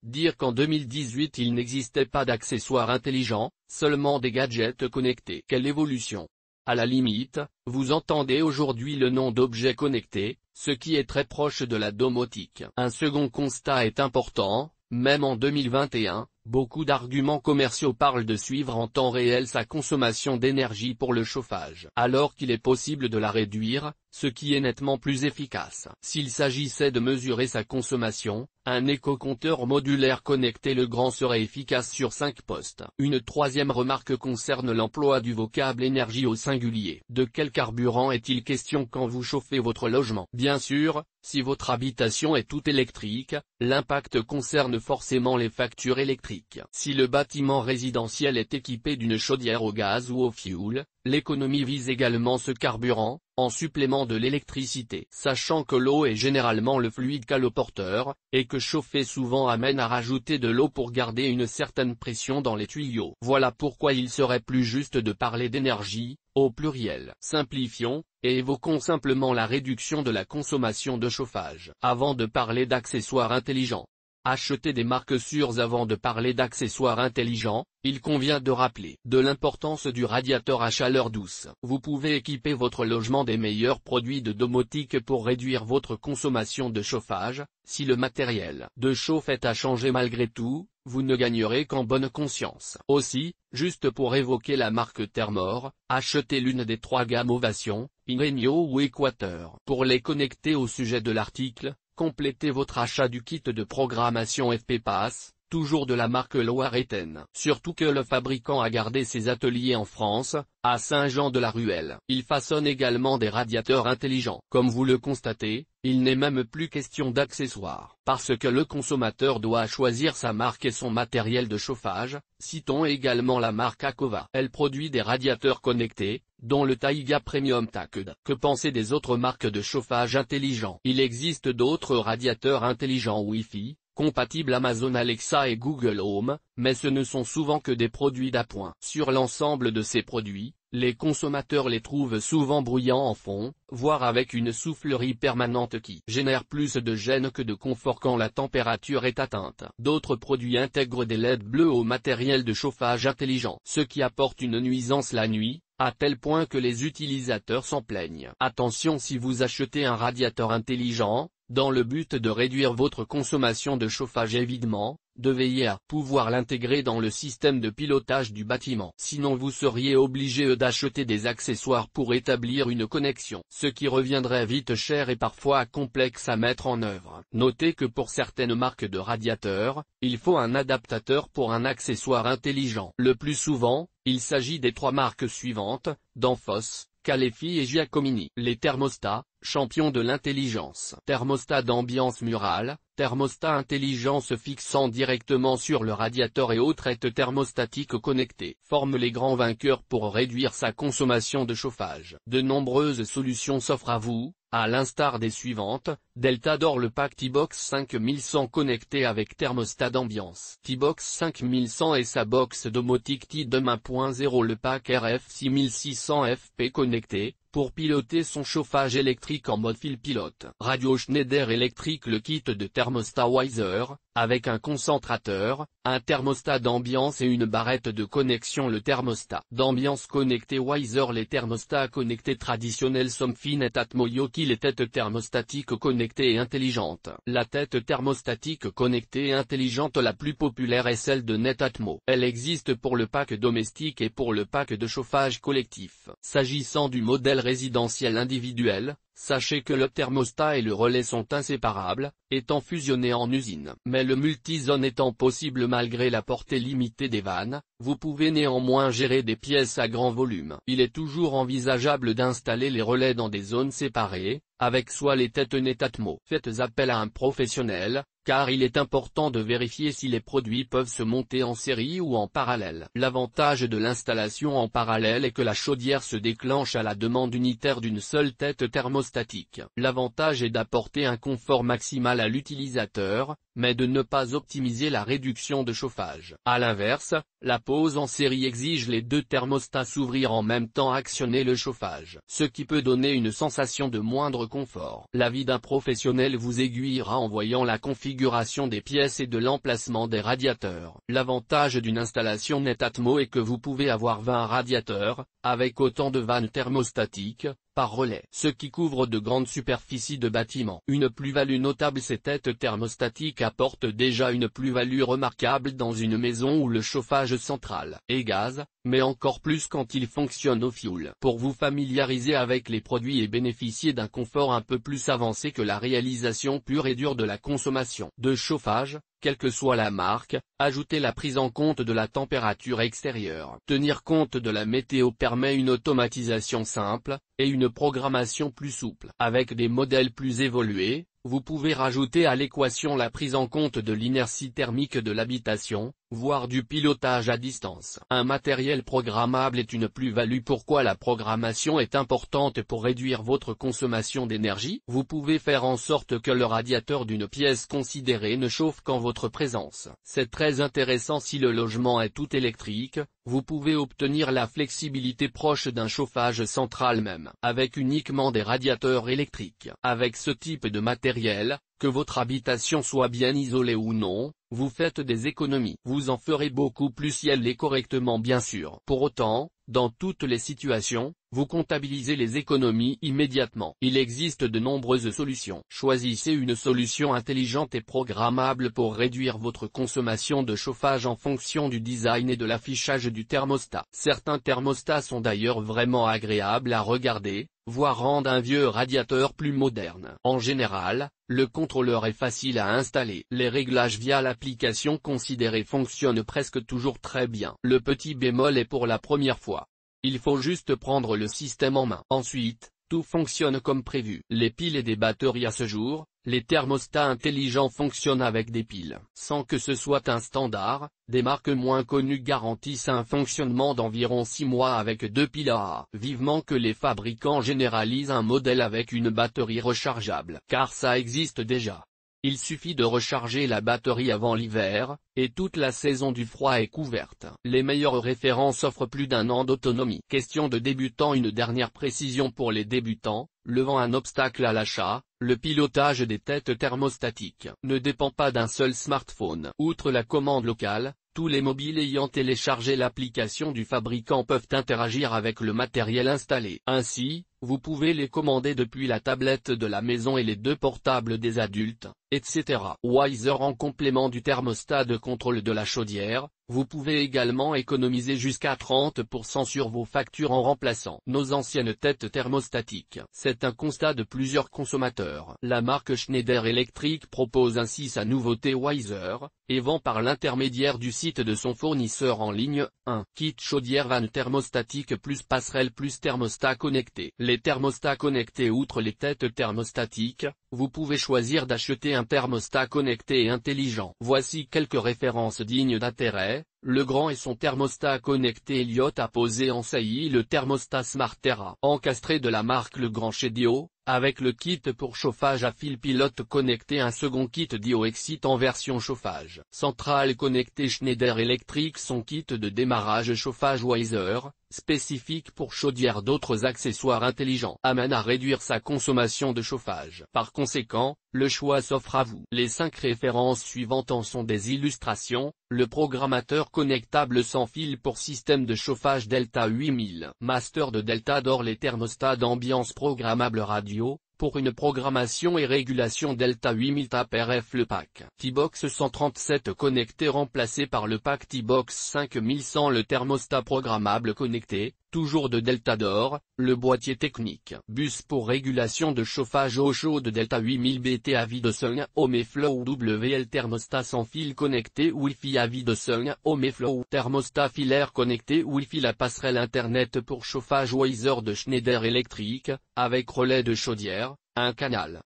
Dire qu'en 2018 il n'existait pas d'accessoires intelligents, seulement des gadgets connectés. Quelle évolution! À la limite, vous entendez aujourd'hui le nom d'objets connectés, ce qui est très proche de la domotique. Un second constat est important, même en 2021, beaucoup d'arguments commerciaux parlent de suivre en temps réel sa consommation d'énergie pour le chauffage, alors qu'il est possible de la réduire, ce qui est nettement plus efficace. S'il s'agissait de mesurer sa consommation, un éco-compteur modulaire connecté Legrand serait efficace sur 5 postes. Une troisième remarque concerne l'emploi du vocable énergie au singulier. De quel carburant est-il question quand vous chauffez votre logement? Bien sûr, si votre habitation est toute électrique, l'impact concerne forcément les factures électriques. Si le bâtiment résidentiel est équipé d'une chaudière au gaz ou au fioul, l'économie vise également ce carburant, en supplément de l'électricité. Sachant que l'eau est généralement le fluide caloporteur, et que chauffer souvent amène à rajouter de l'eau pour garder une certaine pression dans les tuyaux. Voilà pourquoi il serait plus juste de parler d'énergie, au pluriel. Simplifions, et évoquons simplement la réduction de la consommation de chauffage. Avant de parler d'accessoires intelligents, achetez des marques sûres. Avant de parler d'accessoires intelligents, il convient de rappeler de l'importance du radiateur à chaleur douce. Vous pouvez équiper votre logement des meilleurs produits de domotique pour réduire votre consommation de chauffage. Si le matériel de chauffe est à changer malgré tout, vous ne gagnerez qu'en bonne conscience. Aussi, juste pour évoquer la marque Thermor, achetez l'une des 3 gammes Ovation, Ingenio ou Équateur. Pour les connecter au sujet de l'article, complétez votre achat du kit de programmation FP-Pass, toujours de la marque Loirettaine. Surtout que le fabricant a gardé ses ateliers en France, à Saint-Jean-de-la-Ruelle. Il façonne également des radiateurs intelligents. Comme vous le constatez, il n'est même plus question d'accessoires. Parce que le consommateur doit choisir sa marque et son matériel de chauffage, citons également la marque Acova. Elle produit des radiateurs connectés, dont le Taiga Premium TACD. Que penser des autres marques de chauffage intelligents? Il existe d'autres radiateurs intelligents Wi-Fi, compatibles Amazon Alexa et Google Home, mais ce ne sont souvent que des produits d'appoint. Sur l'ensemble de ces produits, les consommateurs les trouvent souvent bruyants en fond, voire avec une soufflerie permanente qui génère plus de gêne que de confort quand la température est atteinte. D'autres produits intègrent des LED bleus au matériel de chauffage intelligent, ce qui apporte une nuisance la nuit, à tel point que les utilisateurs s'en plaignent. Attention, si vous achetez un radiateur intelligent, dans le but de réduire votre consommation de chauffage évidemment, de veiller à pouvoir l'intégrer dans le système de pilotage du bâtiment. Sinon vous seriez obligé d'acheter des accessoires pour établir une connexion, ce qui reviendrait vite cher et parfois complexe à mettre en œuvre. Notez que pour certaines marques de radiateurs, il faut un adaptateur pour un accessoire intelligent. Le plus souvent, il s'agit des 3 marques suivantes, Danfoss, Calefi et Giacomini. Les thermostats, champions de l'intelligence. Thermostat d'ambiance murale, thermostat intelligent se fixant directement sur le radiateur et autres aides thermostatiques connectées, forment les grands vainqueurs pour réduire sa consommation de chauffage. De nombreuses solutions s'offrent à vous, à l'instar des suivantes, Delta Door le pack T-Box 5100 connecté avec thermostat d'ambiance. T-Box 5100 et sa box domotique T-Dom 1.0 le pack RF 6600 FP connecté, pour piloter son chauffage électrique en mode fil pilote. Radio Schneider électrique le kit de thermostat Weiser, avec un concentrateur, un thermostat d'ambiance et une barrette de connexion. Le thermostat d'ambiance connecté Weiser. Les thermostats connectés traditionnels Somfy Netatmo Yoki. Les têtes thermostatiques connectées et intelligentes. La tête thermostatique connectée et intelligente la plus populaire est celle de Netatmo. Elle existe pour le pack domestique et pour le pack de chauffage collectif. S'agissant du modèle résidentiel individuel, sachez que le thermostat et le relais sont inséparables, étant fusionnés en usine. Mais le multizone étant possible malgré la portée limitée des vannes, vous pouvez néanmoins gérer des pièces à grand volume. Il est toujours envisageable d'installer les relais dans des zones séparées, avec soit les têtes Netatmo. Faites appel à un professionnel, car il est important de vérifier si les produits peuvent se monter en série ou en parallèle. L'avantage de l'installation en parallèle est que la chaudière se déclenche à la demande unitaire d'une seule tête thermostatique. L'avantage est d'apporter un confort maximal à l'utilisateur, mais de ne pas optimiser la réduction de chauffage. À l'inverse, la pose en série exige les deux thermostats s'ouvrir en même temps actionner le chauffage, ce qui peut donner une sensation de moindre confort. L'avis d'un professionnel vous aiguillera en voyant la configuration des pièces et de l'emplacement des radiateurs. L'avantage d'une installation Netatmo est que vous pouvez avoir 20 radiateurs, avec autant de vannes thermostatiques, par relais, ce qui couvre de grandes superficies de bâtiments. Une plus-value notable. Ces têtes thermostatiques apportent déjà une plus-value remarquable dans une maison où le chauffage central est gaz, mais encore plus quand il fonctionne au fioul. Pour vous familiariser avec les produits et bénéficier d'un confort un peu plus avancé que la réalisation pure et dure de la consommation de chauffage, quelle que soit la marque, ajoutez la prise en compte de la température extérieure. Tenir compte de la météo permet une automatisation simple, et une programmation plus souple. Avec des modèles plus évolués, vous pouvez rajouter à l'équation la prise en compte de l'inertie thermique de l'habitation, voire du pilotage à distance. Un matériel programmable est une plus-value. Pourquoi la programmation est importante pour réduire votre consommation d'énergie? Vous pouvez faire en sorte que le radiateur d'une pièce considérée ne chauffe qu'en votre présence. C'est très intéressant si le logement est tout électrique. Vous pouvez obtenir la flexibilité proche d'un chauffage central même, avec uniquement des radiateurs électriques. Avec ce type de matériel, que votre habitation soit bien isolée ou non, vous faites des économies. Vous en ferez beaucoup plus si elle l'est correctement bien sûr. Pour autant, dans toutes les situations, vous comptabilisez les économies immédiatement. Il existe de nombreuses solutions. Choisissez une solution intelligente et programmable pour réduire votre consommation de chauffage en fonction du design et de l'affichage du thermostat. Certains thermostats sont d'ailleurs vraiment agréables à regarder, voire rendent un vieux radiateur plus moderne. En général, le contrôleur est facile à installer. Les réglages via l'application considérée fonctionnent presque toujours très bien. Le petit bémol est pour la première fois. Il faut juste prendre le système en main. Ensuite, tout fonctionne comme prévu. Les piles et des batteries. À ce jour, les thermostats intelligents fonctionnent avec des piles. Sans que ce soit un standard, des marques moins connues garantissent un fonctionnement d'environ 6 mois avec 2 piles AA. Vivement que les fabricants généralisent un modèle avec une batterie rechargeable, car ça existe déjà. Il suffit de recharger la batterie avant l'hiver, et toute la saison du froid est couverte. Les meilleures références offrent plus d'1 an d'autonomie. Question de débutant. Une dernière précision pour les débutants, levant un obstacle à l'achat, le pilotage des têtes thermostatiques ne dépend pas d'un seul smartphone. Outre la commande locale, tous les mobiles ayant téléchargé l'application du fabricant peuvent interagir avec le matériel installé. Ainsi, vous pouvez les commander depuis la tablette de la maison et les 2 portables des adultes, etc. Wiser. En complément du thermostat de contrôle de la chaudière, vous pouvez également économiser jusqu'à 30% sur vos factures en remplaçant nos anciennes têtes thermostatiques. C'est un constat de plusieurs consommateurs. La marque Schneider Electric propose ainsi sa nouveauté Wiser, et vend par l'intermédiaire du site de son fournisseur en ligne, un kit chaudière vanne thermostatique plus passerelle plus thermostat connecté. Les thermostats connectés. Outre les têtes thermostatiques, vous pouvez choisir d'acheter un thermostat connecté et intelligent. Voici quelques références dignes d'intérêt. Legrand et son thermostat connecté Elliott a posé en saillie le thermostat Smart Terra encastré de la marque Legrand chez Dio, avec le kit pour chauffage à fil pilote connecté. Un second kit Dio Excite en version chauffage central connecté Schneider Electric. Son kit de démarrage chauffage Wiser, spécifique pour chaudière. D'autres accessoires intelligents amènent à réduire sa consommation de chauffage. Par conséquent, le choix s'offre à vous. Les 5 références suivantes en sont des illustrations. Le programmateur connectable sans fil pour système de chauffage Delta 8000. Master de Delta d'or. Les thermostats d'ambiance programmables radio, pour une programmation et régulation Delta 8000 TAP RF. Le pack T-Box 137 connecté remplacé par le pack T-Box 5100. Le thermostat programmable connecté, toujours de Delta d'or, le boîtier technique. Bus pour régulation de chauffage eau chaude Delta 8000 BT à vide seul Homeflow WL. Thermostat sans fil connecté Wi-Fi à vide seul Homeflow. Thermostat filaire connecté Wi-Fi. La passerelle internet pour chauffage Wiser de Schneider Electric, avec relais de chaudière, un canal.